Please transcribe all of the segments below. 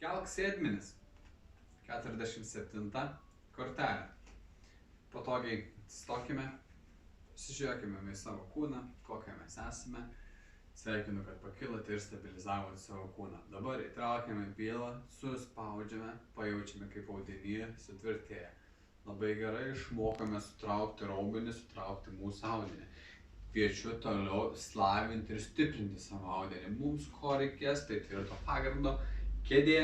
Kelk sėdmenis. 47 kortelė. Patogiai atsistokime, pasižiūrėkime į savo kūną, kokie mes esame. Sveikinu, kad pakilote ir stabilizavote savo kūną. Dabar įtraukiame pilvą, suspaudžiame, pajaučiame, kaip audiny sutvirtėja. Labai gerai išmokame sutraukti raumenį, sutraukti mūsų audinį. Kviečiu toliau slavinti ir stiprinti savo audinį. Mums ko reikės, tai yra to pagrindo kėdė,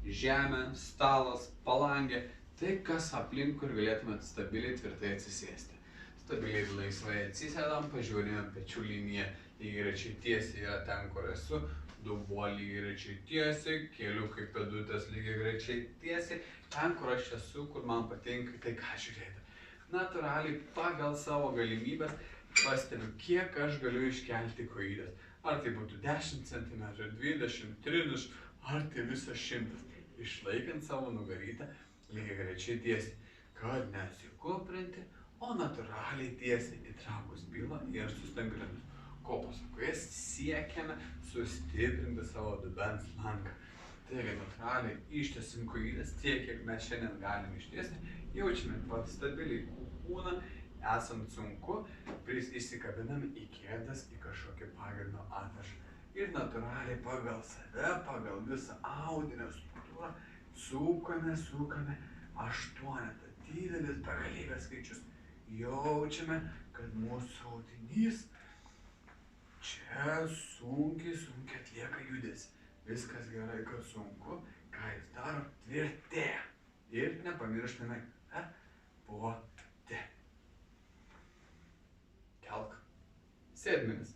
žemė, stalas, palangė. Tai kas aplink, kur galėtumėte stabiliai tvirtai atsisėsti. Stabiliai laisvai atsisėdam, pažiūrime pečių liniją. Lygiagrečiai tiesiai yra ten, kur esu. Dubuo lygiagrečiai tiesiai, keliu kaip pėdutės lygiagrečiai tiesiai. Ten, kur aš esu, kur man patinka, tai ką žiūrėti. Natūraliai pagal savo galimybės pastebiu, kiek aš galiu iškelti kojytes. Ar tai būtų 10 cm, 20, 30, ar tai visas 100. Išlaikant savo nugarytę lygiagrečiai tiesiai, kad nesikuprinti, o natūraliai tiesiai įtraukus pilvą ir sustangrinus. Ko pasakoje siekiame sustiprinti savo dubens lanką. Taigi natūraliai ištiesim kojytes tiek, kiek mes šiandien galime ištiesti. Jaučiame pat stabiliai kūną, esant sunku, įsikabiname į kėdes, į kažkokį pagrindo atvežą. Ir natūraliai pagal save, pagal visą audinio struktūrą sukame 8. Didelis begalybės skaičius. Jaučiame, kad mūsų audinys čia sunkiai atlieka judesį. Viskas gerai, kad sunku, ką jis daro, tvirtėja. Ir nepamirštame, kvėpuoti. Kelk sėdmenis.